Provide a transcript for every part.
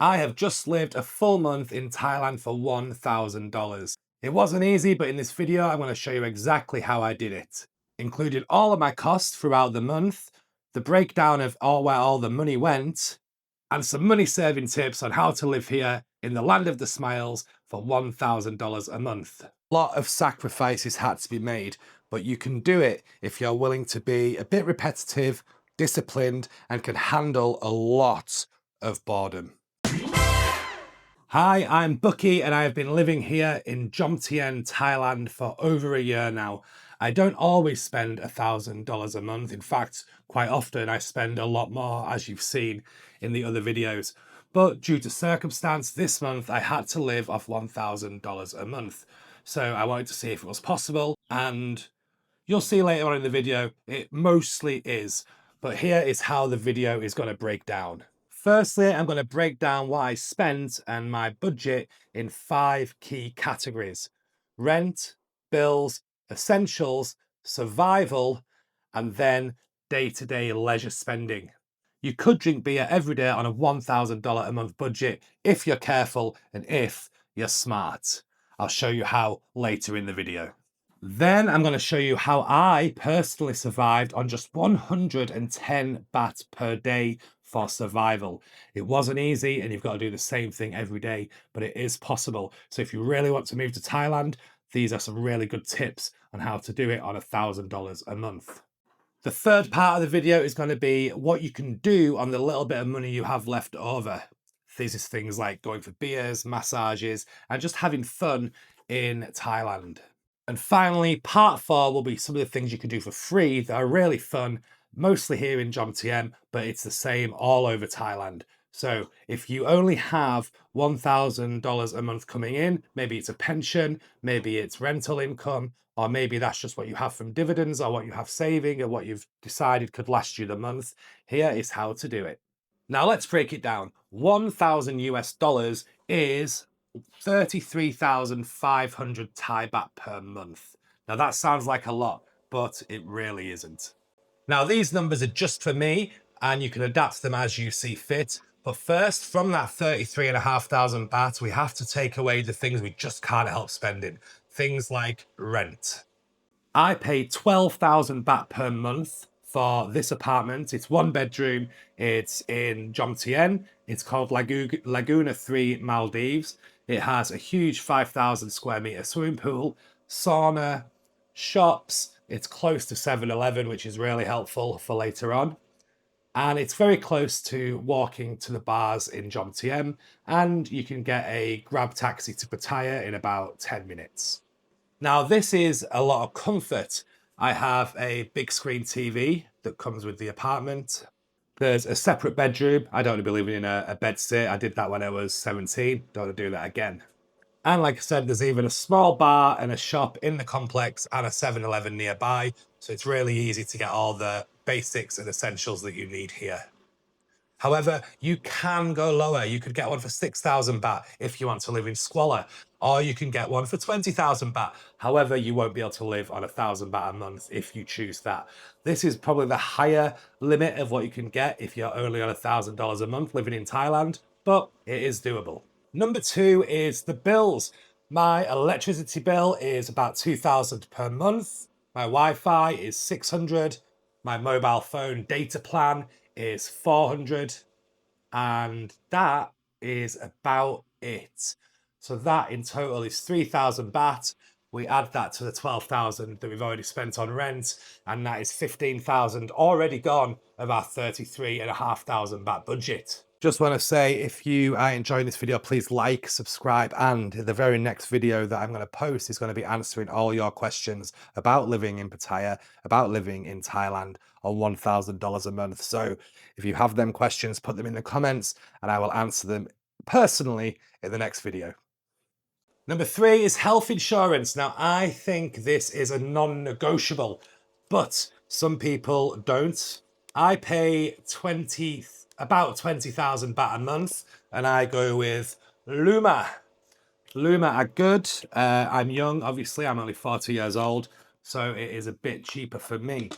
I have just lived a full month in Thailand for $1,000. It wasn't easy, but in this video, I'm going to show you exactly how I did it, including all of my costs throughout the month, the breakdown of where all the money went, and some money saving tips on how to live here in the land of the smiles for $1,000 a month. A lot of sacrifices had to be made, but you can do it if you're willing to be a bit repetitive, disciplined, and can handle a lot of boredom. Hi, I'm Bucky and I have been living here in Jomtien, Thailand for over a year now. I don't always spend $1,000 a month. In fact, quite often I spend a lot more, as you've seen in the other videos. But due to circumstance, this month I had to live off $1,000 a month. So I wanted to see if it was possible, and you'll see later on in the video, it mostly is. But here is how the video is going to break down. Firstly, I'm going to break down what I spent and my budget in 5 key categories: rent, bills, essentials, survival, and then day-to-day leisure spending. You could drink beer every day on a $1,000 a month budget if you're careful and if you're smart. I'll show you how later in the video. Then I'm going to show you how I personally survived on just 110 baht per day for survival. It wasn't easy and you've got to do the same thing every day, but it is possible. So if you really want to move to Thailand, these are some really good tips on how to do it on $1,000 a month. The third part of the video is going to be what you can do on the little bit of money you have left over. These are things like going for beers, massages, and just having fun in Thailand. And finally, part 4 will be some of the things you can do for free that are really fun, mostly here in Jomtien, but it's the same all over Thailand. So if you only have $1,000 a month coming in, maybe it's a pension, maybe it's rental income, or maybe that's just what you have from dividends or what you have saving or what you've decided could last you the month, here is how to do it. Now let's break it down. 1,000 US dollars is 33,500 Thai baht per month. Now that sounds like a lot, but it really isn't. Now these numbers are just for me and you can adapt them as you see fit. But first, from that 33,500 baht, we have to take away the things we just can't help spending. Things like rent. I pay 12,000 baht per month for this apartment. It's 1 bedroom. It's in Jomtien. It's called Laguna 3 Maldives. It has a huge 5,000 square meter swimming pool, sauna, shops. It's close to 7-Eleven, which is really helpful for later on. And it's very close to walking to the bars in Jomtien. And you can get a Grab taxi to Pattaya in about 10 minutes. Now, this is a lot of comfort. I have a big screen TV that comes with the apartment. There's a separate bedroom. I don't want to be living in a bedsit. I did that when I was 17. Don't want to do that again. And like I said, there's even a small bar and a shop in the complex and a 7-Eleven nearby. So it's really easy to get all the basics and essentials that you need here. However, you can go lower. You could get one for 6,000 baht if you want to live in squalor, or you can get one for 20,000 baht. However, you won't be able to live on 1,000 baht a month if you choose that. This is probably the higher limit of what you can get if you're only on $1,000 a month living in Thailand, but it is doable. Number 2 is the bills. My electricity bill is about 2,000 per month. My Wi-Fi is 600. My mobile phone data plan is 400, and that is about it. So that in total is 3,000 baht. We add that to the 12,000 that we've already spent on rent, and that is 15,000 already gone of our 33,500 baht budget. Just want to say, if you are enjoying this video, please like, subscribe, and the very next video that I'm going to post is going to be answering all your questions about living in Pattaya, about living in Thailand on $1,000 a month. So if you have them questions, put them in the comments and I will answer them personally in the next video. Number 3 is health insurance. Now, I think this is a non-negotiable, but some people don't. I pay about 20,000 baht a month, and I go with Luma. Luma are good. I'm young, obviously. I'm only 40 years old, so it is a bit cheaper for me.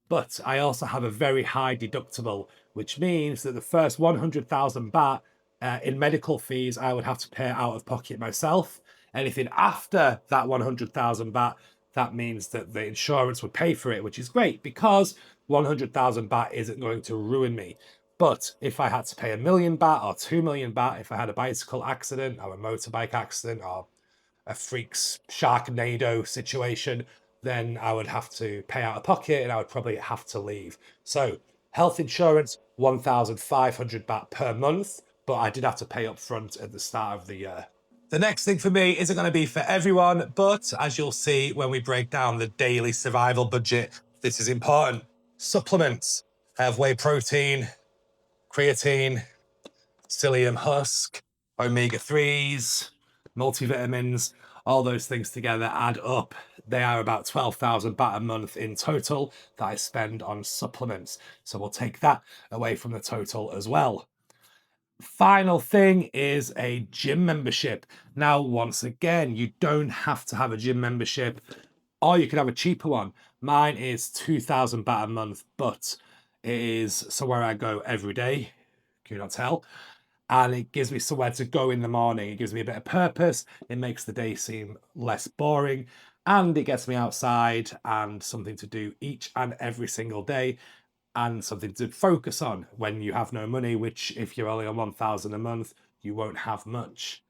But I also have a very high deductible, which means that the first 100,000 baht In medical fees, I would have to pay out of pocket myself. Anything after that 100,000 baht, that means that the insurance would pay for it, which is great because 100,000 baht isn't going to ruin me. But if I had to pay 1 million baht or 2 million baht, if I had a bicycle accident or a motorbike accident or a freak's Sharknado situation, then I would have to pay out of pocket and I would probably have to leave. So health insurance, 1,500 baht per month, but I did have to pay up front at the start of the year. The next thing for me isn't going to be for everyone, but as you'll see when we break down the daily survival budget, this is important. Supplements. I have whey protein, creatine, psyllium husk, omega-3s, multivitamins, all those things together add up. They are about 12,000 baht a month in total that I spend on supplements. So we'll take that away from the total as well. Final thing is a gym membership. Now, once again, you don't have to have a gym membership, or you can have a cheaper one. Mine is 2,000 baht a month, but it is somewhere I go every day. Can you not tell? And it gives me somewhere to go in the morning. It gives me a bit of purpose. It makes the day seem less boring, and it gets me outside and something to do each and every single day, and something to focus on when you have no money, which if you're only on 1,000 a month, you won't have much.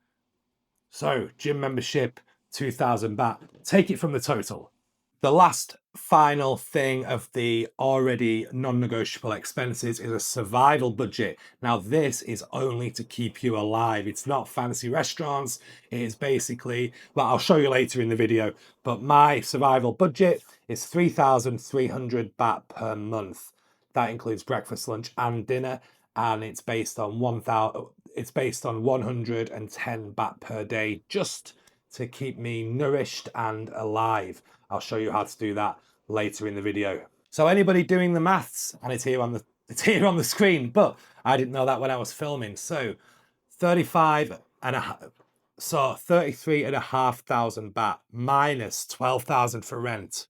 So gym membership, 2,000 baht. Take it from the total. The last final thing of the already non-negotiable expenses is a survival budget. Now, this is only to keep you alive. It's not fancy restaurants. It is basically, well, I'll show you later in the video, but my survival budget is 3,300 baht per month. That includes breakfast, lunch, and dinner, and it's based on 110 baht per day, just to keep me nourished and alive. I'll show you how to do that later in the video. So anybody doing the maths, and it's here on the screen, but I didn't know that when I was filming. So 33,500 baht minus 12,000 for rent,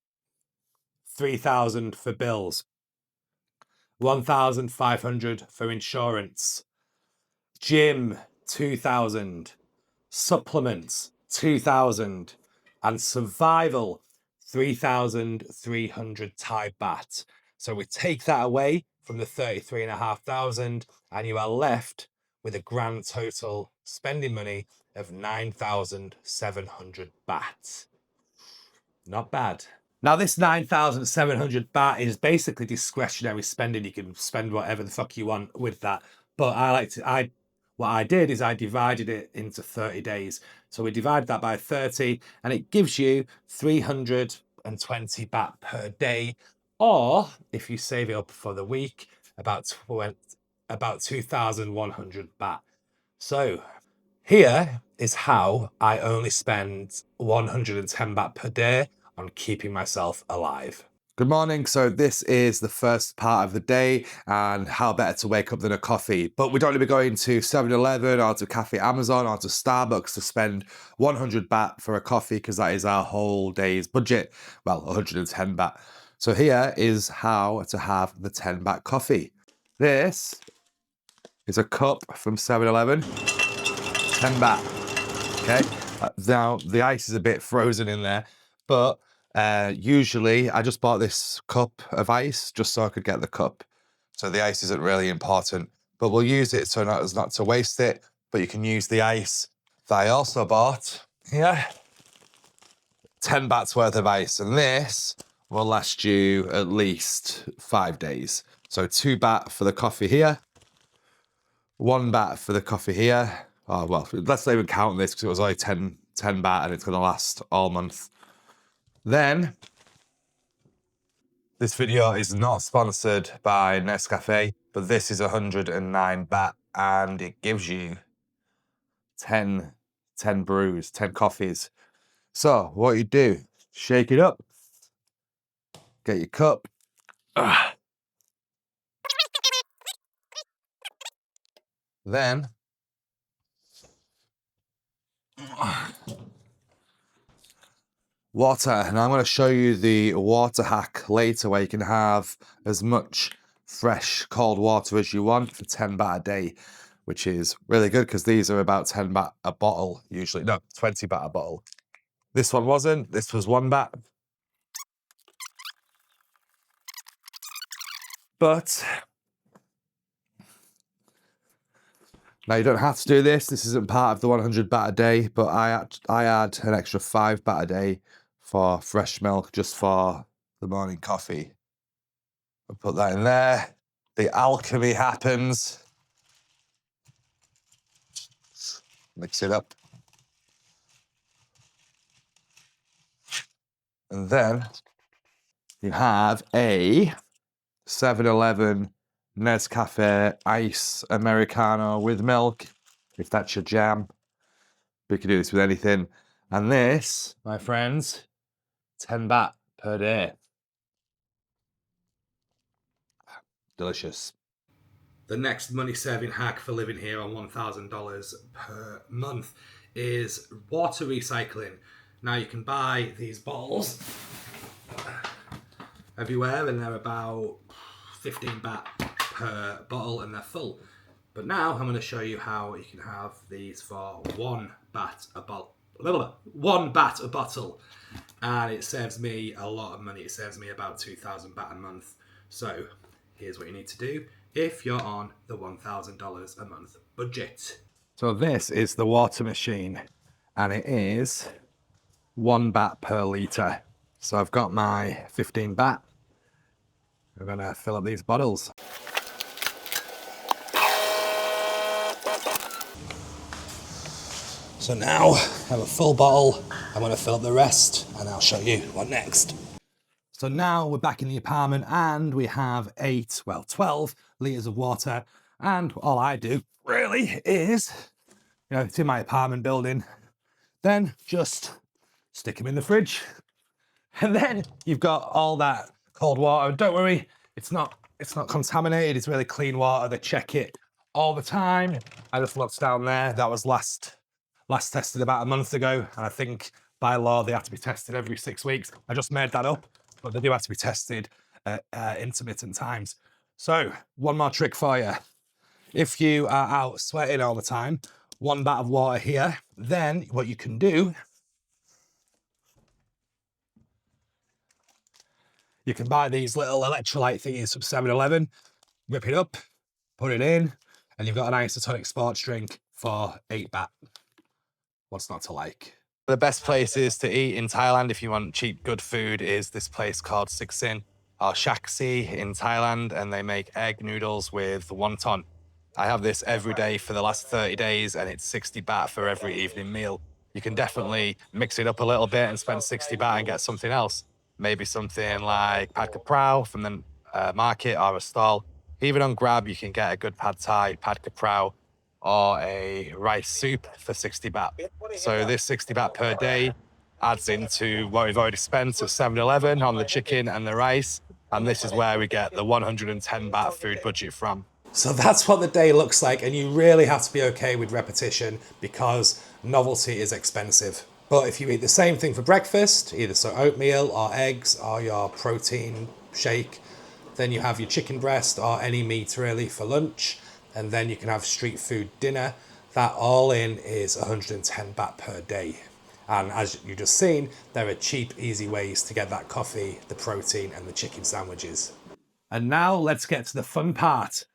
3,000 for bills, 1,500 for insurance, gym 2,000, supplements 2,000, and survival 3,300 Thai baht. So we take that away from the 33,500 and you are left with a grand total spending money of 9,700 baht. Not bad. Now, this 9,700 baht is basically discretionary spending. You can spend whatever the fuck you want with that. But what I did is I divided it into 30 days. So we divided that by 30 and it gives you 320 baht per day. Or if you save it up for the week, about 2,100 baht. So here is how I only spend 110 baht per day on keeping myself alive. Good morning. So this is the first part of the day and how better to wake up than a coffee. But we don't need to be going to 7-Eleven or to Cafe Amazon or to Starbucks to spend 100 baht for a coffee because that is our whole day's budget. Well, 110 baht. So here is how to have the 10 baht coffee. This is a cup from 7-Eleven, 10 baht. Okay. Now the ice is a bit frozen in there, but usually I just bought this cup of ice just so I could get the cup. So the ice isn't really important, but we'll use it so as not to waste it. But you can use the ice that I also bought here. 10 bahts worth of ice, and this will last you at least 5 days. So 2 baht for the coffee here, 1 baht for the coffee here. Oh, well, let's not even count this because it was only 10 baht and it's going to last all month. Then, this video is not sponsored by Nescafe, but this is 109 baht and it gives you 10 brews, 10 coffees. So what you do, shake it up, get your cup. Then, water, and I'm going to show you the water hack later where you can have as much fresh cold water as you want for 10 baht a day. which is really good because these are about 10 baht a bottle usually. No, 20 baht a bottle. This one wasn't. This was 1 baht. But now you don't have to do this. This isn't part of the 100 baht a day, but I add an extra 5 baht a day for fresh milk just for the morning coffee. I'll put that in there. The alchemy happens. Mix it up. And then you have a 7-Eleven Nescafe Ice Americano with milk, if that's your jam. We can do this with anything. And this, my friends, 10 baht per day. Delicious. The next money-saving hack for living here on $1,000 per month is water recycling. Now you can buy these bottles everywhere and they're about 15 baht per bottle and they're full. But now I'm going to show you how you can have these for 1 baht a bottle. 1 baht a bottle. And it saves me a lot of money. It saves me about 2,000 baht a month. So here's what you need to do if you're on the $1,000 a month budget. So this is the water machine and it is 1 baht per litre. So I've got my 15 baht. We're gonna fill up these bottles. So now I have a full bottle. I'm gonna fill up the rest and I'll show you what next. So now we're back in the apartment and we have 12 litres of water. And all I do really is, it's in my apartment building, then just stick them in the fridge. And then you've got all that cold water. Don't worry, it's not contaminated. It's really clean water. They check it all the time. I just looked down there. That was last tested about a month ago. And I think by law, they have to be tested every 6 weeks. I just made that up, but they do have to be tested at intermittent times. So one more trick for you. If you are out sweating all the time, 1 baht of water here, then what you can do, you can buy these little electrolyte thingies from 7-Eleven, whip it up, put it in, and you've got an isotonic sports drink for 8 baht. What's not to like? The best places to eat in Thailand if you want cheap, good food is this place called Siksin or Shaksi in Thailand, and they make egg noodles with wonton. I have this every day for the last 30 days, and it's 60 baht for every evening meal. You can definitely mix it up a little bit and spend 60 baht and get something else. Maybe something like pad kaprao from the market or a stall. Even on Grab, you can get a good pad thai, pad kaprao, or a rice soup for 60 baht. So this 60 baht per day adds into what we've already spent of 7-Eleven on the chicken and the rice. And this is where we get the 110 baht food budget from. So that's what the day looks like, and you really have to be okay with repetition because novelty is expensive. But if you eat the same thing for breakfast, either so oatmeal or eggs or your protein shake, then you have your chicken breast or any meat really for lunch, and then you can have street food dinner. That all in is 110 baht per day. And as you just seen, there are cheap, easy ways to get that coffee, the protein and the chicken sandwiches. And now let's get to the fun part.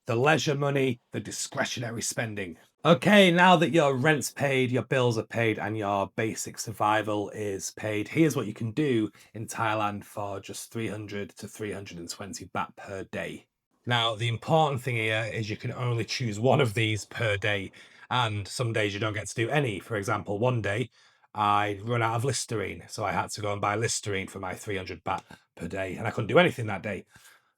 The leisure money, the discretionary spending. Okay, now that your rent's paid, your bills are paid, and your basic survival is paid, here's what you can do in Thailand for just 300 to 320 baht per day. Now, the important thing here is you can only choose one of these per day, and some days you don't get to do any. For example, one day I run out of Listerine, so I had to go and buy Listerine for my 300 baht per day, and I couldn't do anything that day.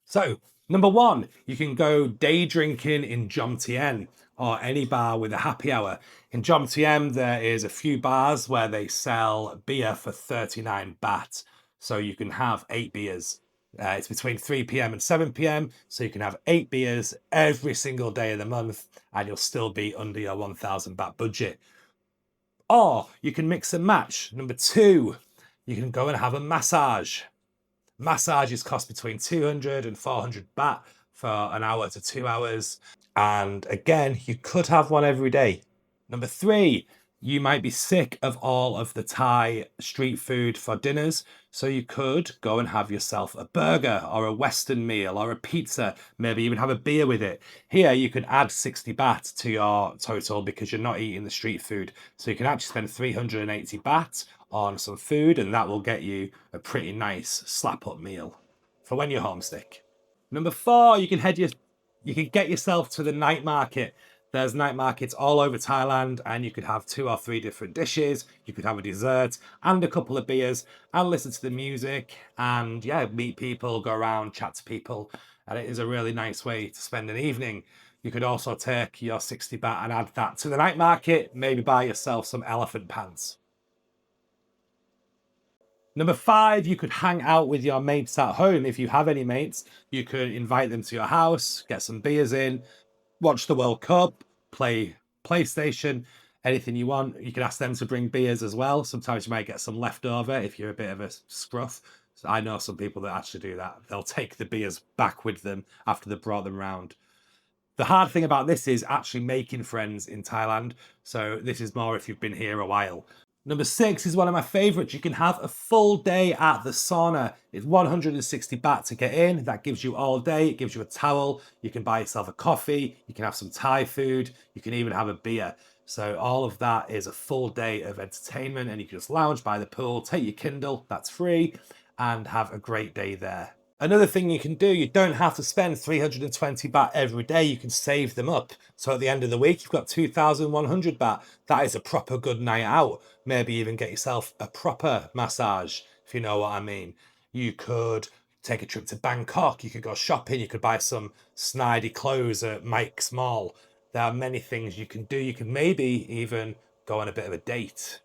So, number one, you can go day drinking in Jomtien or any bar with a happy hour. In Jomtien, there is a few bars where they sell beer for 39 baht. So you can have 8 beers. It's between 3 p.m. and 7 p.m. So you can have 8 beers every single day of the month and you'll still be under your 1,000 baht budget. Or you can mix and match. Number two, you can go and have a massage. Massages cost between 200 and 400 baht for an hour to 2 hours. And again, you could have one every day. Number 3, you might be sick of all of the Thai street food for dinners, so you could go and have yourself a burger or a Western meal or a pizza, maybe even have a beer with it. Here, you can add 60 baht to your total because you're not eating the street food. So you can actually spend 380 baht on some food, and that will get you a pretty nice slap-up meal for when you're homesick. Number 4, you can get yourself to the night market. There's night markets all over Thailand, and you could have 2 or 3 different dishes. You could have a dessert and a couple of beers and listen to the music and, yeah, meet people, go around, chat to people. And it is a really nice way to spend an evening. You could also take your 60 baht and add that to the night market, maybe buy yourself some elephant pants. Number 5, you could hang out with your mates at home. If you have any mates, you could invite them to your house, get some beers in, watch the World Cup, play PlayStation, anything you want. You can ask them to bring beers as well. Sometimes you might get some leftover if you're a bit of a scruff. So I know some people that actually do that. They'll take the beers back with them after they've brought them round. The hard thing about this is actually making friends in Thailand. So this is more if you've been here a while. Number 6 is one of my favorites. You can have a full day at the sauna. It's 160 baht to get in. That gives you all day. It gives you a towel. You can buy yourself a coffee. You can have some Thai food. You can even have a beer. So all of that is a full day of entertainment, and you can just lounge by the pool, take your Kindle, that's free, and have a great day there. Another thing you can do, you don't have to spend 320 baht every day. You can save them up. So at the end of the week, you've got 2,100 baht. That is a proper good night out. Maybe even get yourself a proper massage, if you know what I mean. You could take a trip to Bangkok. You could go shopping. You could buy some snidey clothes at Mike's Mall. There are many things you can do. You can maybe even go on a bit of a date.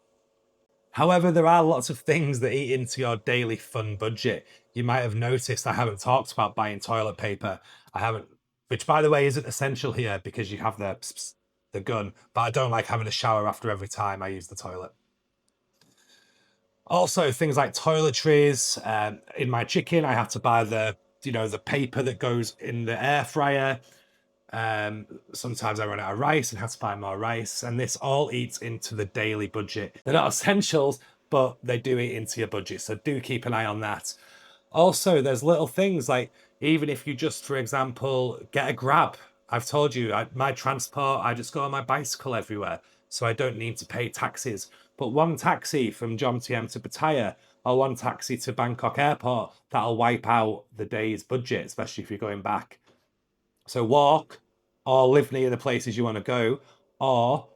However, there are lots of things that eat into your daily fun budget. You might have noticed I haven't talked about buying toilet paper. I haven't, which by the way isn't essential here because you have the gun, but I don't like having a shower after every time I use the toilet. Also, things like toiletries. In my chicken, I have to buy the paper that goes in the air fryer. Sometimes I run out of rice and have to buy more rice, and this all eats into the daily budget. They're not essentials, but they do eat into your budget, so do keep an eye on that. Also, there's little things like even if you just, for example, get a Grab. I've told you, my transport, I just go on my bicycle everywhere, so I don't need to pay taxis. But one taxi from Jomtien to Pattaya or one taxi to Bangkok Airport, that'll wipe out the day's budget, especially if you're going back. So walk or live near the places you want to go, or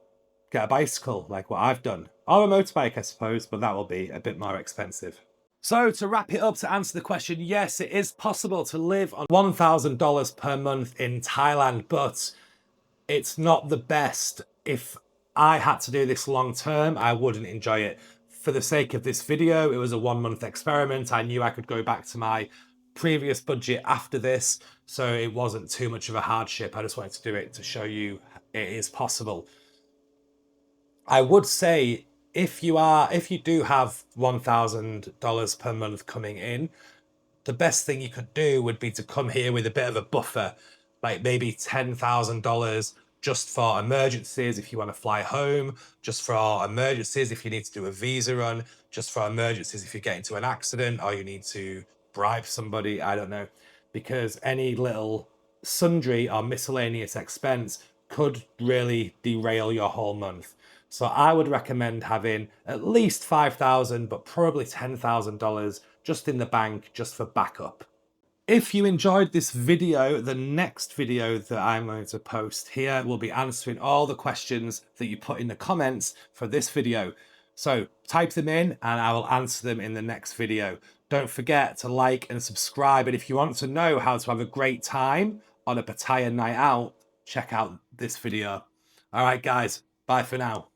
get a bicycle like what I've done. Or a motorbike, I suppose, but that will be a bit more expensive. So to wrap it up, to answer the question, yes, it is possible to live on $1,000 per month in Thailand, but it's not the best. If I had to do this long term, I wouldn't enjoy it. For the sake of this video, it was a 1-month experiment. I knew I could go back to my previous budget after this, so it wasn't too much of a hardship. I just wanted to do it to show you it is possible. I would say if you do have $1,000 per month coming in, the best thing you could do would be to come here with a bit of a buffer, like maybe $10,000 just for emergencies if you want to fly home, just for emergencies if you need to do a visa run, just for emergencies if you get into an accident or you need to bribe somebody, I don't know, because any little sundry or miscellaneous expense could really derail your whole month. So I would recommend having at least 5,000, but probably $10,000 just in the bank, just for backup. If you enjoyed this video, the next video that I'm going to post here will be answering all the questions that you put in the comments for this video. So type them in and I will answer them in the next video. Don't forget to like and subscribe. And if you want to know how to have a great time on a Pattaya night out, check out this video. All right, guys, bye for now.